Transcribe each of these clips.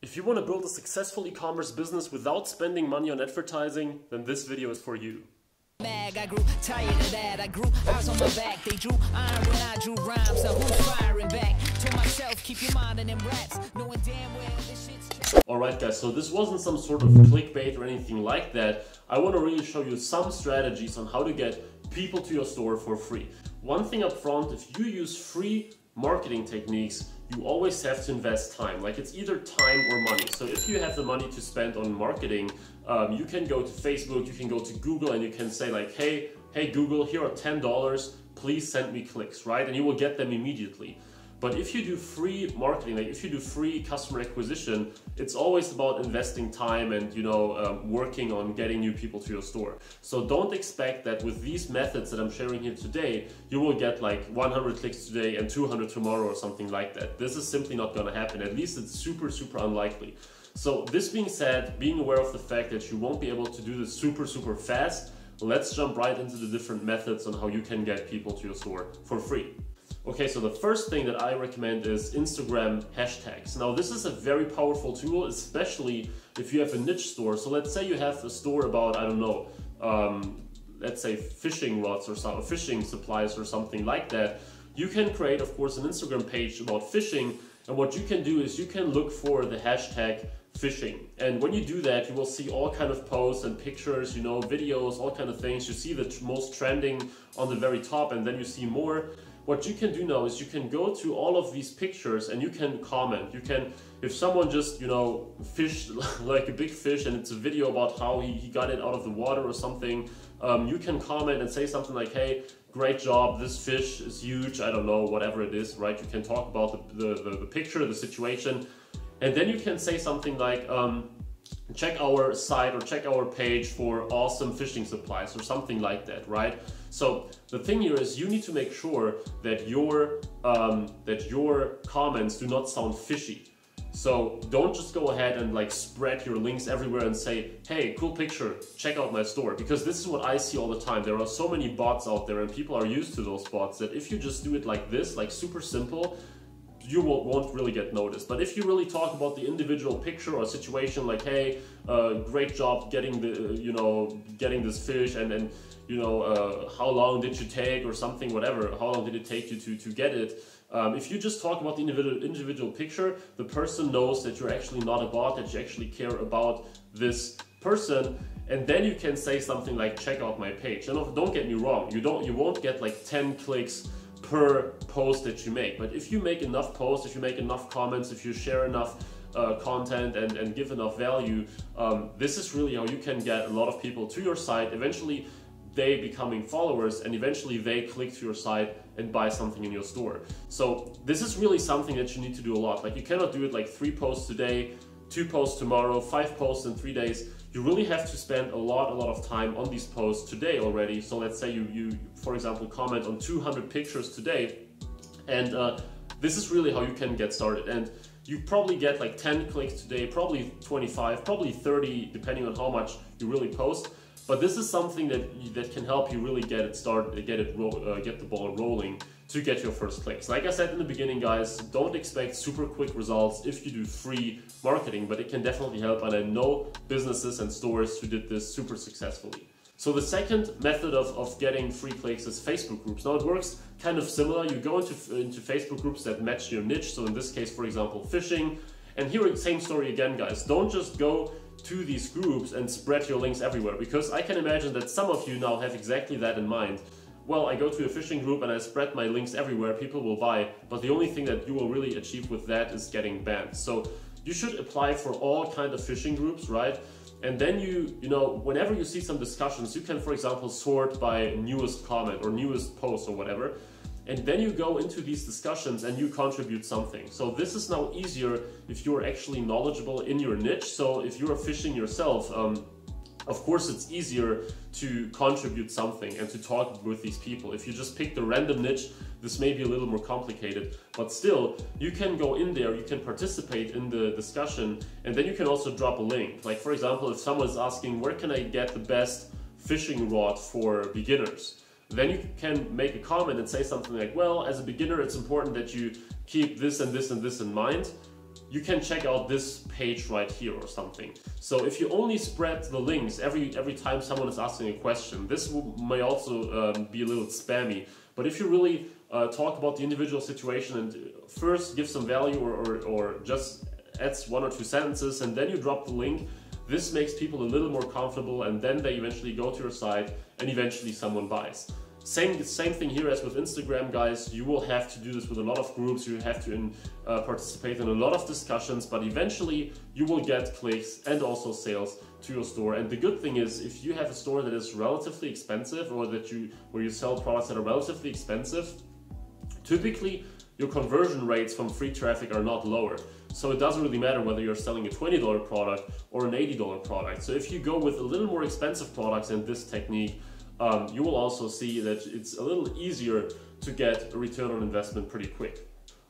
If you want to build a successful e-commerce business without spending money on advertising, then this video is for you. I grew tired of that. I grew eyes on my back. They drew iron when I drew rhymes. So who's firing back? Told myself, keep your mind on them raps. Knowing damn well this shit's. Alright guys, so this wasn't some sort of clickbait or anything like that. I want to really show you some strategies on how to get people to your store for free. One thing up front, if you use free marketing techniques, you always have to invest time. Like, it's either time or money. So if you have the money to spend on marketing, you can go to Facebook, you can go to Google, and you can say like, hey Google, here are $10, please send me clicks, right? And you will get them immediately. But if you do free marketing, like if you do free customer acquisition, it's always about investing time and, working on getting new people to your store. So don't expect that with these methods that I'm sharing here today, you will get like 100 clicks today and 200 tomorrow or something like that. This is simply not going to happen. At least it's super unlikely. So this being said, being aware of the fact that you won't be able to do this super fast, let's jump right into the different methods on how you can get people to your store for free. Okay, so the first thing that I recommend is Instagram hashtags. Now this is a very powerful tool, especially if you have a niche store. So let's say you have a store about, I don't know, let's say fishing rods or some fishing supplies or something like that. You can create, of course, an Instagram page about fishing, and what you can do is you can look for the hashtag fishing. And when you do that, you will see all kind of posts and pictures, videos, all kind of things. You see the most trending on the very top, and then you see more. What you can do now is you can go to all of these pictures and you can comment. You can, if someone just, fished like a big fish and it's a video about how he got it out of the water or something, you can comment and say something like, hey, great job, this fish is huge, I don't know, whatever it is, right? You can talk about the picture, the situation, and then you can say something like, check our site or check our page for awesome fishing supplies or something like that, right? So the thing here is you need to make sure that your comments do not sound fishy. So don't just go ahead and like spread your links everywhere and say, hey, cool picture, check out my store. Because this is what I see all the time. There are so many bots out there and people are used to those bots that if you just do it like this, like super simple, you won't really get noticed. But if you really talk about the individual picture or situation, like, hey, great job getting getting this fish, and how long did you take or something, whatever, how long did it take you to get it? If you just talk about the individual picture, the person knows that you're actually not a bot, that you actually care about this person. And then you can say something like, check out my page. And don't get me wrong, you won't get like 10 clicks per post that you make. But if you make enough posts, if you make enough comments, if you share enough content and give enough value, this is really how you can get a lot of people to your site. Eventually they becoming followers, and eventually they click to your site and buy something in your store. So this is really something that you need to do a lot. Like, you cannot do it like 3 posts today, 2 posts tomorrow, 5 posts in 3 days. You really have to spend a lot of time on these posts today already. So let's say you for example, comment on 200 pictures today, and this is really how you can get started. And you probably get like 10 clicks today, probably 25, probably 30, depending on how much you really post. But this is something that can help you really get it started, get the ball rolling to get your first clicks. Like I said in the beginning, guys, don't expect super quick results if you do free marketing, but it can definitely help, and I know businesses and stores who did this super successfully. So the second method of getting free clicks is Facebook groups. Now it works kind of similar. You go into Facebook groups that match your niche. So in this case, for example, fishing. And here, same story again, guys. Don't just go to these groups and spread your links everywhere, because I can imagine that some of you now have exactly that in mind. Well, I go to a fishing group and I spread my links everywhere, people will buy, but the only thing that you will really achieve with that is getting banned. So you should apply for all kinds of fishing groups, right? And then whenever you see some discussions, you can, for example, sort by newest comment or newest post or whatever. And then you go into these discussions and you contribute something. So this is now easier if you're actually knowledgeable in your niche. So if you're fishing yourself, of course it's easier to contribute something and to talk with these people. If you just pick the random niche, this may be a little more complicated, but still you can go in there, you can participate in the discussion, and then you can also drop a link. Like, for example, if someone is asking, where can I get the best fishing rod for beginners? Then you can make a comment and say something like, well, as a beginner, it's important that you keep this and this and this in mind. you can check out this page right here or something. So if you only spread the links every time someone is asking a question, this may also be a little spammy. But if you really talk about the individual situation and first give some value or just adds 1 or 2 sentences and then you drop the link, this makes people a little more comfortable, and then they eventually go to your site and eventually someone buys. Same thing here as with Instagram, guys. You will have to do this with a lot of groups. You have to participate in a lot of discussions, but eventually you will get clicks and also sales to your store. And the good thing is, if you have a store that is relatively expensive, or where you sell products that are relatively expensive, typically your conversion rates from free traffic are not lower. So it doesn't really matter whether you're selling a $20 product or an $80 product. So if you go with a little more expensive products in this technique, you will also see that it's a little easier to get a return on investment pretty quick.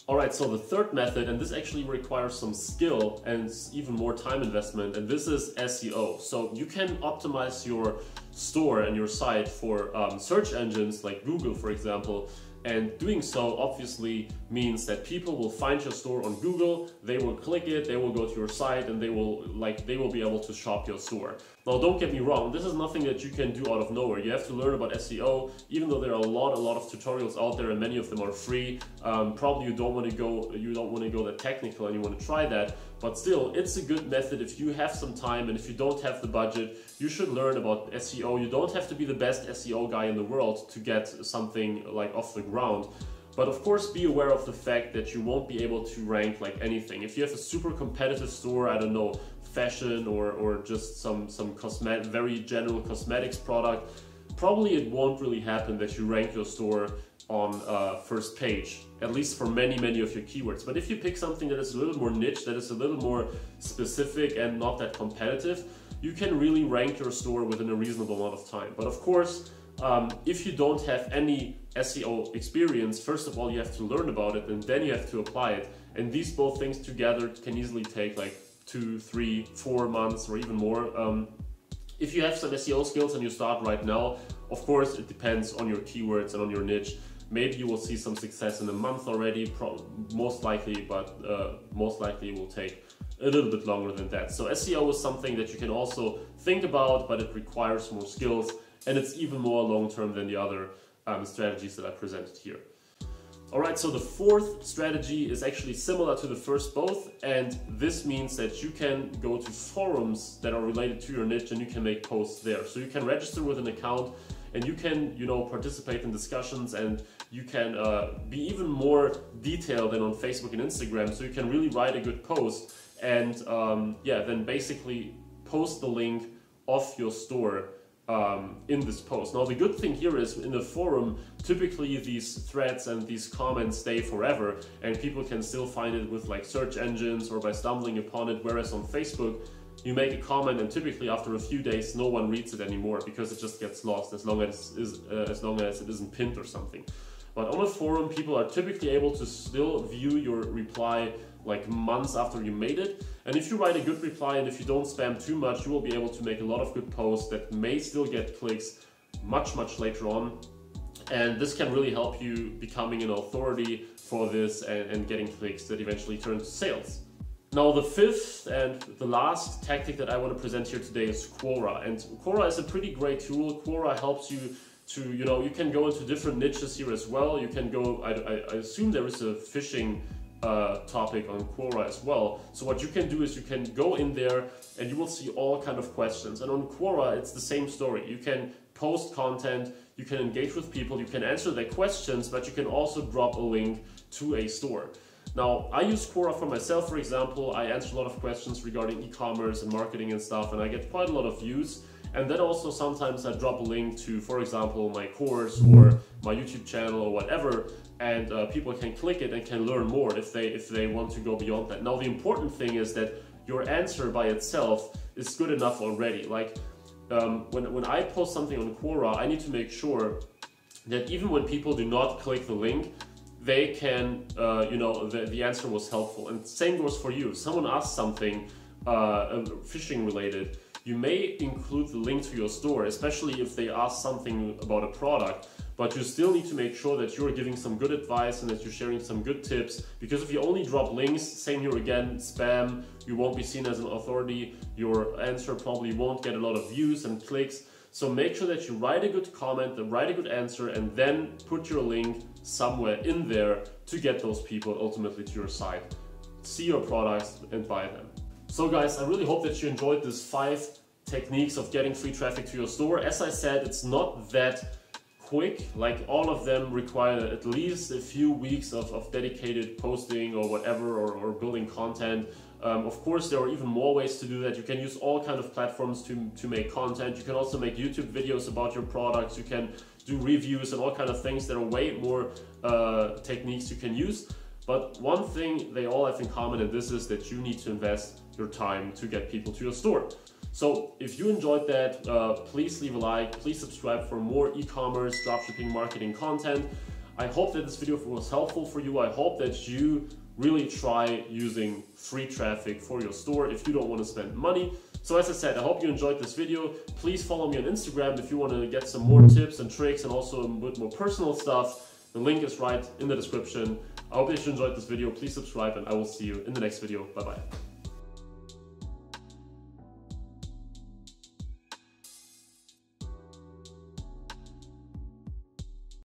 Alright, so the third method, and this actually requires some skill and even more time investment, and this is SEO. So you can optimize your store and your site for search engines like Google, for example. And doing so obviously means that people will find your store on Google, they will click it, they will go to your site, and they will be able to shop your store. Now, don't get me wrong, this is nothing that you can do out of nowhere. You have to learn about SEO, even though there are a lot of tutorials out there, and many of them are free. Probably you don't want to go that technical, and you want to try that. But still, it's a good method if you have some time, and if you don't have the budget, you should learn about SEO. You don't have to be the best SEO guy in the world to get something like off the ground. But of course, be aware of the fact that you won't be able to rank like anything. If you have a super competitive store, I don't know, fashion or just some very general cosmetics product, probably it won't really happen that you rank your store on first page, at least for many of your keywords. But if you pick something that is a little more niche, that is a little more specific and not that competitive, you can really rank your store within a reasonable amount of time. But of course, if you don't have any SEO experience, first of all, you have to learn about it, and then you have to apply it. And these both things together can easily take like 2, 3, 4 months or even more. If you have some SEO skills and you start right now, of course, it depends on your keywords and on your niche. Maybe you will see some success in a month already, most likely, but most likely it will take a little bit longer than that. So SEO is something that you can also think about, but it requires more skills, and it's even more long-term than the other strategies that I presented here. Alright, so the fourth strategy is actually similar to the first both, and this means that you can go to forums that are related to your niche and you can make posts there. So you can register with an account and you can, participate in discussions, and you can be even more detailed than on Facebook and Instagram. So you can really write a good post and then basically post the link of your store in this post. Now, the good thing here is in the forum, typically these threads and these comments stay forever, and people can still find it with like search engines or by stumbling upon it, whereas on Facebook, you make a comment and typically after a few days no one reads it anymore because it just gets lost as long as it isn't pinned or something. But on a forum, people are typically able to still view your reply like months after you made it. And if you write a good reply and if you don't spam too much, you will be able to make a lot of good posts that may still get clicks much later on. And this can really help you becoming an authority for this and getting clicks that eventually turn to sales. Now, the fifth and the last tactic that I want to present here today is Quora. And Quora is a pretty great tool. Quora helps you to, you can go into different niches here as well. You can go, I assume there is a fishing topic on Quora as well. So what you can do is you can go in there and you will see all kind of questions. And on Quora, it's the same story. You can post content, you can engage with people, you can answer their questions, but you can also drop a link to a store. Now, I use Quora for myself, for example. I answer a lot of questions regarding e-commerce and marketing and stuff, and I get quite a lot of views. And then also sometimes I drop a link to, for example, my course or my YouTube channel or whatever, and people can click it and can learn more if they want to go beyond that. Now, the important thing is that your answer by itself is good enough already. Like when I post something on Quora, I need to make sure that even when people do not click the link, they can, the answer was helpful. And same goes for you. If someone asks something fishing related, you may include the link to your store, especially if they ask something about a product. but you still need to make sure that you're giving some good advice and that you're sharing some good tips, because if you only drop links, same here again, spam, you won't be seen as an authority, your answer probably won't get a lot of views and clicks. So make sure that you write a good comment, write a good answer, and then put your link somewhere in there to get those people ultimately to your site, see your products and buy them. So guys, I really hope that you enjoyed this 5 techniques of getting free traffic to your store. As I said, it's not that quick, like all of them require at least a few weeks of dedicated posting or whatever, or building content. Of course, there are even more ways to do that. You can use all kinds of platforms to make content. You can also make YouTube videos about your products. You can do reviews and all kinds of things. There are way more techniques you can use. But one thing they all have in common, and this is that you need to invest your time to get people to your store. So if you enjoyed that, please leave a like, please subscribe for more e-commerce, dropshipping, marketing content. I hope that this video was helpful for you. I hope that you really try using free traffic for your store if you don't want to spend money. So as I said, I hope you enjoyed this video. Please follow me on Instagram if you want to get some more tips and tricks and also a bit more personal stuff. The link is right in the description. I hope that you enjoyed this video. Please subscribe and I will see you in the next video. Bye bye.